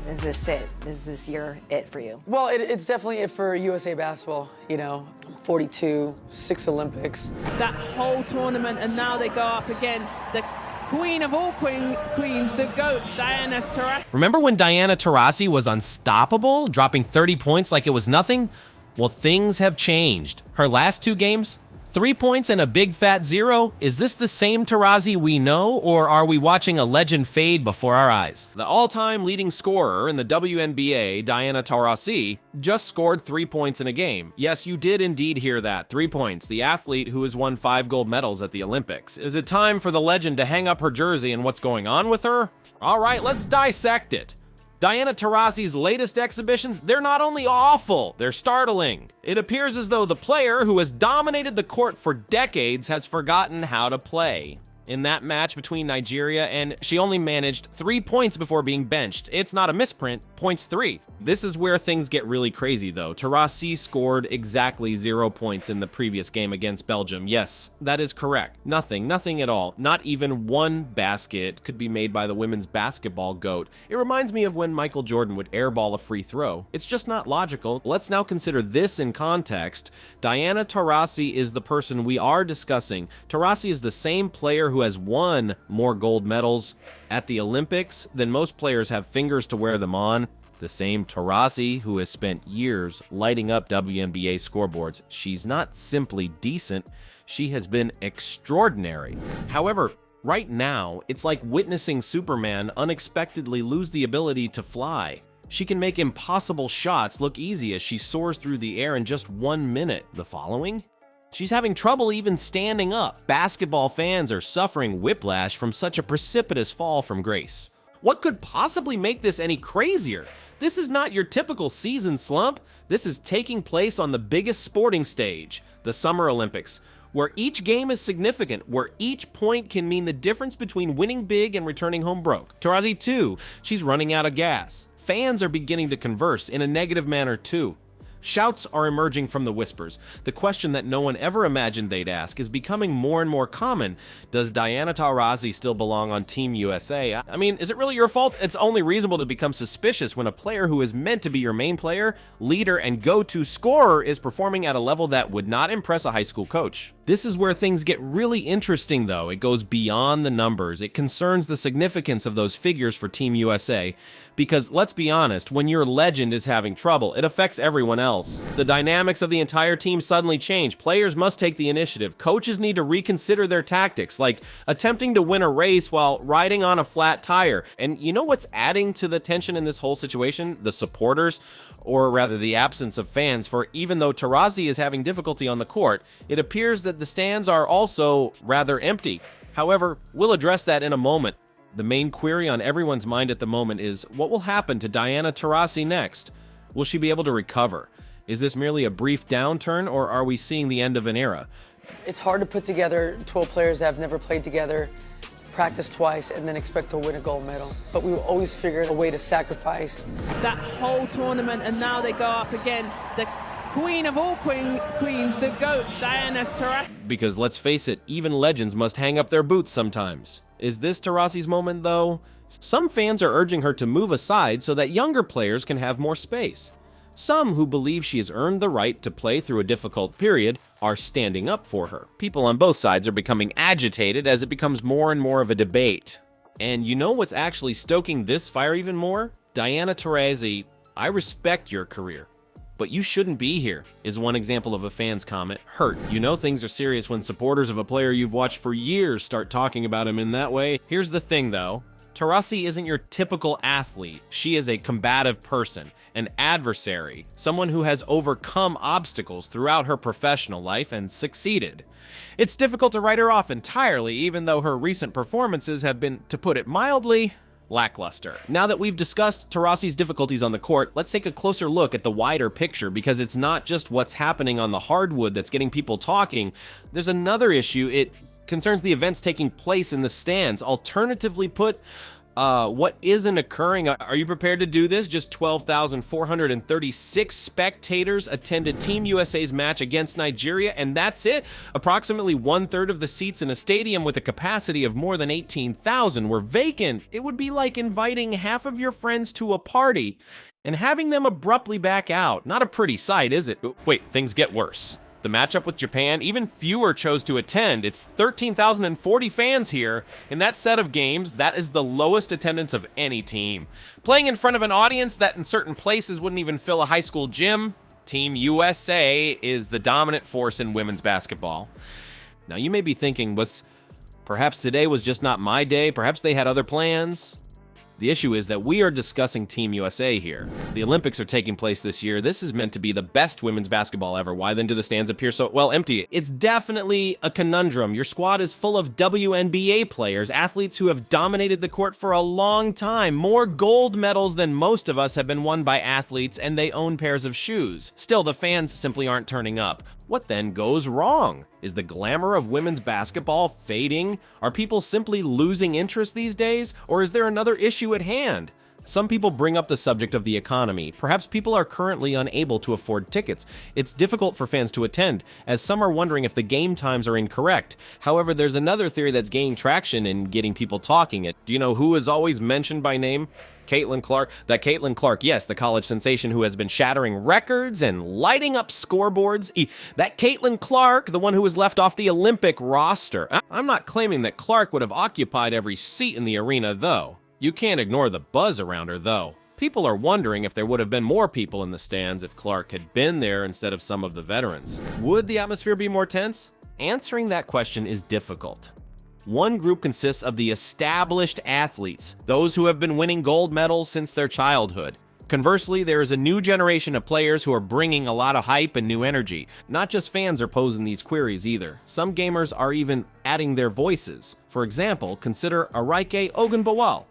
Is this it? Is this year it for you? Well, it's definitely it for USA basketball. You know, 42, 6 Olympics. That whole tournament, and now they go up against the queen of all queens, the GOAT, Diana Taurasi. Remember when Diana Taurasi was unstoppable, dropping 30 points like it was nothing? Well, things have changed. Her last 2 games, 3 points and a big fat 0. Is this the same Taurasi we know, or are we watching a legend fade before our eyes? The all-time leading scorer in the WNBA, Diana Taurasi, just scored 3 points in a game. Yes, you did indeed hear that. 3 points. The athlete who has won 5 gold medals at the Olympics. Is it time for the legend to hang up her jersey and what's going on with her? All right, let's dissect it. Diana Taurasi's latest exhibitions, they're not only awful, they're startling. It appears as though the player who has dominated the court for decades has forgotten how to play. In that match between Nigeria, and she only managed 3 points before being benched. It's not a misprint, points 3. This is where things get really crazy though. Taurasi scored exactly 0 points in the previous game against Belgium. Yes, that is correct. Nothing at all. Not even one basket could be made by the women's basketball GOAT. It reminds me of when Michael Jordan would airball a free throw. It's just not logical. Let's now consider this in context. Diana Taurasi is the person we are discussing. Taurasi is the same player who has won more gold medals at the Olympics than most players have fingers to wear them on. The same Taurasi who has spent years lighting up WNBA scoreboards. She's not simply decent, she has been extraordinary. However, right now, it's like witnessing Superman unexpectedly lose the ability to fly. She can make impossible shots look easy as she soars through the air in just 1 minute. The following? She's having trouble even standing up. Basketball fans are suffering whiplash from such a precipitous fall from grace. What could possibly make this any crazier? This is not your typical season slump. This is taking place on the biggest sporting stage, the Summer Olympics, where each game is significant, where each point can mean the difference between winning big and returning home broke. Taurasi too, she's running out of gas. Fans are beginning to converse in a negative manner too. Shouts are emerging from the whispers. The question that no one ever imagined they'd ask is becoming more and more common. Does Diana Taurasi still belong on Team USA? I mean, is it really your fault? It's only reasonable to become suspicious when a player who is meant to be your main player, leader, and go-to scorer is performing at a level that would not impress a high school coach. This is where things get really interesting though. It goes beyond the numbers. It concerns the significance of those figures for Team USA. Because let's be honest, when your legend is having trouble, it affects everyone else. The dynamics of the entire team suddenly change. Players must take the initiative. Coaches need to reconsider their tactics, like attempting to win a race while riding on a flat tire. And you know what's adding to the tension in this whole situation? The supporters, or rather the absence of fans. For even though Taurasi is having difficulty on the court, it appears that the stands are also rather empty. However, we'll address that in a moment. The main query on everyone's mind at the moment is, what will happen to Diana Taurasi next? Will she be able to recover? Is this merely a brief downturn, or are we seeing the end of an era? It's hard to put together 12 players that have never played together, practice twice, and then expect to win a gold medal. But we will always figure a way to sacrifice. That whole tournament, and now they go up against the queen of all queens, the GOAT, Diana Taurasi. Because let's face it, even legends must hang up their boots sometimes. Is this Taurasi's moment though? Some fans are urging her to move aside so that younger players can have more space. Some who believe she has earned the right to play through a difficult period are standing up for her. People on both sides are becoming agitated as it becomes more and more of a debate. And you know what's actually stoking this fire even more? Diana Taurasi, I respect your career, but you shouldn't be here, is one example of a fan's comment. Hurt. You know things are serious when supporters of a player you've watched for years start talking about him in that way. Here's the thing though. Taurasi isn't your typical athlete. She is a combative person, an adversary, someone who has overcome obstacles throughout her professional life and succeeded. It's difficult to write her off entirely, even though her recent performances have been, to put it mildly, lackluster. Now that we've discussed Taurasi's difficulties on the court, let's take a closer look at the wider picture, because it's not just what's happening on the hardwood that's getting people talking. There's another issue. It concerns the events taking place in the stands. Alternatively put, What isn't occurring? Are you prepared to do this? Just 12,436 spectators attended Team USA's match against Nigeria, and that's it. Approximately 1/3 of the seats in a stadium with a capacity of more than 18,000 were vacant. It would be like inviting half of your friends to a party and having them abruptly back out. Not a pretty sight, is it? Wait, things get worse. The matchup with Japan, even fewer chose to attend. It's 13,040 fans here. In that set of games, that is the lowest attendance of any team. Playing in front of an audience that in certain places wouldn't even fill a high school gym, Team USA is the dominant force in women's basketball. Now you may be thinking, perhaps today was just not my day, perhaps they had other plans. The issue is that we are discussing Team USA here. The Olympics are taking place this year. This is meant to be the best women's basketball ever. Why then do the stands appear so, empty? It's definitely a conundrum. Your squad is full of WNBA players, athletes who have dominated the court for a long time. More gold medals than most of us have been won by athletes, and they own pairs of shoes. Still, the fans simply aren't turning up. What then goes wrong? Is the glamour of women's basketball fading? Are people simply losing interest these days? Or is there another issue at hand? Some people bring up the subject of the economy. Perhaps people are currently unable to afford tickets. It's difficult for fans to attend, as some are wondering if the game times are incorrect. However, there's another theory that's gaining traction and getting people talking. Do you know who is always mentioned by name? Caitlin Clark. That Caitlin Clark, yes, the college sensation who has been shattering records and lighting up scoreboards. That Caitlin Clark, the one who was left off the Olympic roster. I'm not claiming that Clark would have occupied every seat in the arena, though. You can't ignore the buzz around her, though. People are wondering if there would have been more people in the stands if Clark had been there instead of some of the veterans. Would the atmosphere be more tense? Answering that question is difficult. One group consists of the established athletes, those who have been winning gold medals since their childhood. Conversely, there is a new generation of players who are bringing a lot of hype and new energy. Not just fans are posing these queries either. Some gamers are even adding their voices. For example, consider Araike Ogunbowale.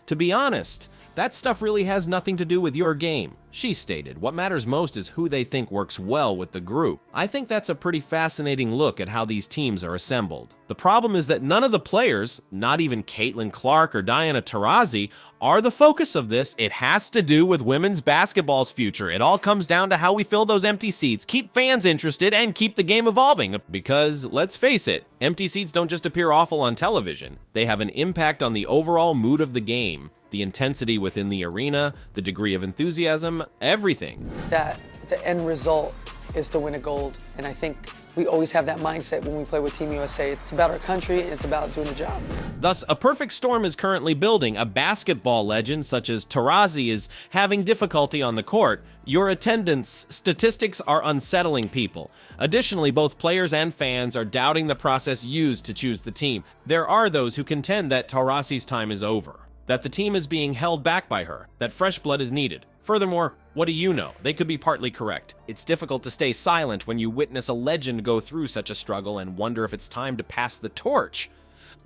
To be honest, that stuff really has nothing to do with your game. She stated, what matters most is who they think works well with the group. I think that's a pretty fascinating look at how these teams are assembled. The problem is that none of the players, not even Caitlin Clark or Diana Taurasi, are the focus of this. It has to do with women's basketball's future. It all comes down to how we fill those empty seats, keep fans interested, and keep the game evolving. Because, let's face it, empty seats don't just appear awful on television. They have an impact on the overall mood of the game. The intensity within the arena, the degree of enthusiasm, everything. That the end result is to win a gold, and I think we always have that mindset when we play with Team USA. It's about our country, and it's about doing the job. Thus, a perfect storm is currently building. A basketball legend such as Taurasi is having difficulty on the court. Your attendance statistics are unsettling people. Additionally, both players and fans are doubting the process used to choose the team. There are those who contend that Taurasi's time is over, that the team is being held back by her, that fresh blood is needed. Furthermore, what do you know? They could be partly correct. It's difficult to stay silent when you witness a legend go through such a struggle and wonder if it's time to pass the torch.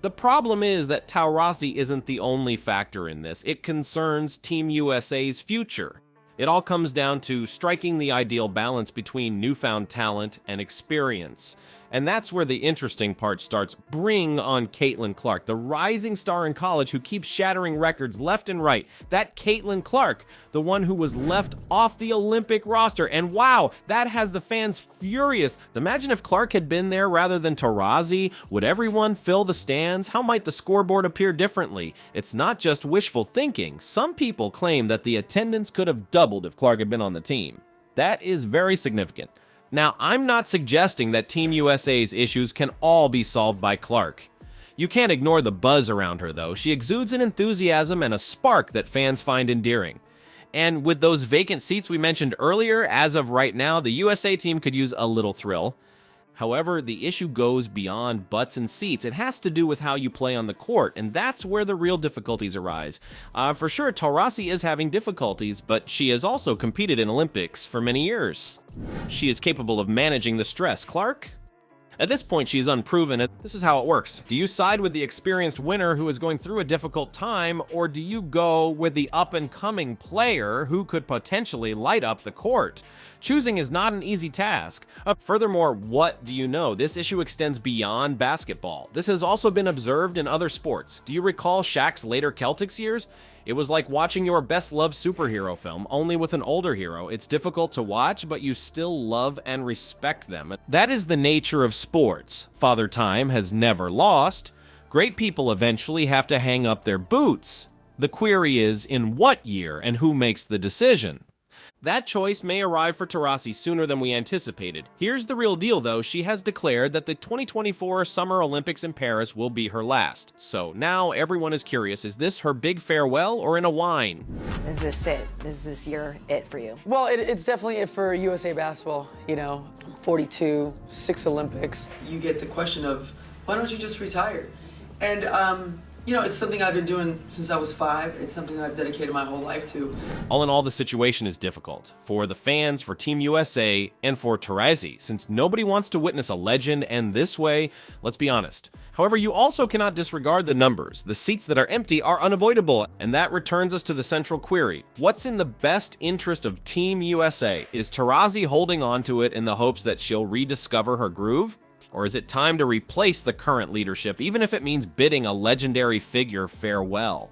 The problem is that Taurasi isn't the only factor in this. It concerns Team USA's future. It all comes down to striking the ideal balance between newfound talent and experience. And that's where the interesting part starts. Bring on Caitlin Clark, the rising star in college who keeps shattering records left and right. That Caitlin Clark, the one who was left off the Olympic roster. And wow, that has the fans furious. Imagine if Clark had been there rather than Taurasi. Would everyone fill the stands? How might the scoreboard appear differently? It's not just wishful thinking. Some people claim that the attendance could have doubled if Clark had been on the team. That is very significant. Now, I'm not suggesting that Team USA's issues can all be solved by Clark. You can't ignore the buzz around her, though. She exudes an enthusiasm and a spark that fans find endearing. And with those vacant seats we mentioned earlier, as of right now, the USA team could use a little thrill. However, the issue goes beyond butts and seats. It has to do with how you play on the court, and that's where the real difficulties arise. For sure, Taurasi is having difficulties, but she has also competed in Olympics for many years. She is capable of managing the stress. Clark? At this point, she's unproven. This is how it works. Do you side with the experienced winner who is going through a difficult time, or do you go with the up-and-coming player who could potentially light up the court? Choosing is not an easy task. Furthermore, what do you know? This issue extends beyond basketball. This has also been observed in other sports. Do you recall Shaq's later Celtics years? It was like watching your best-loved superhero film, only with an older hero. It's difficult to watch, but you still love and respect them. That is the nature of sports. Father Time has never lost. Great people eventually have to hang up their boots. The query is, in what year and who makes the decision? That choice may arrive for Taurasi sooner than we anticipated. Here's the real deal, though. She has declared that the 2024 Summer Olympics in Paris will be her last. So now everyone is curious, is this her big farewell or in a whine? Is this it? Is this year it for you? Well, it's definitely it for USA basketball. You know, 42, 6 Olympics. You get the question of, why don't you just retire? And, you know, it's something I've been doing since I was 5. It's something that I've dedicated my whole life to. All in all, the situation is difficult for the fans, for Team USA, and for Taurasi, since nobody wants to witness a legend end this way, let's be honest. However, you also cannot disregard the numbers. The seats that are empty are unavoidable, and that returns us to the central query. What's in the best interest of Team USA? Is Taurasi holding on to it in the hopes that she'll rediscover her groove? Or is it time to replace the current leadership, even if it means bidding a legendary figure farewell?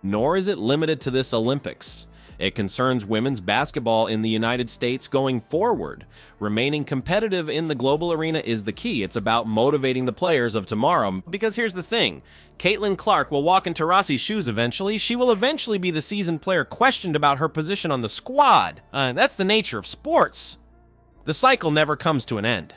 Nor is it limited to this Olympics. It concerns women's basketball in the United States going forward. Remaining competitive in the global arena is the key. It's about motivating the players of tomorrow. Because here's the thing. Caitlin Clark will walk in Taurasi's shoes eventually. She will eventually be the seasoned player questioned about her position on the squad. That's the nature of sports. The cycle never comes to an end.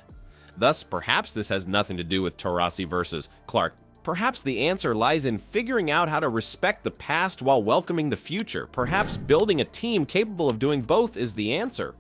Thus, perhaps this has nothing to do with Taurasi versus Clark. Perhaps the answer lies in figuring out how to respect the past while welcoming the future. Perhaps building a team capable of doing both is the answer.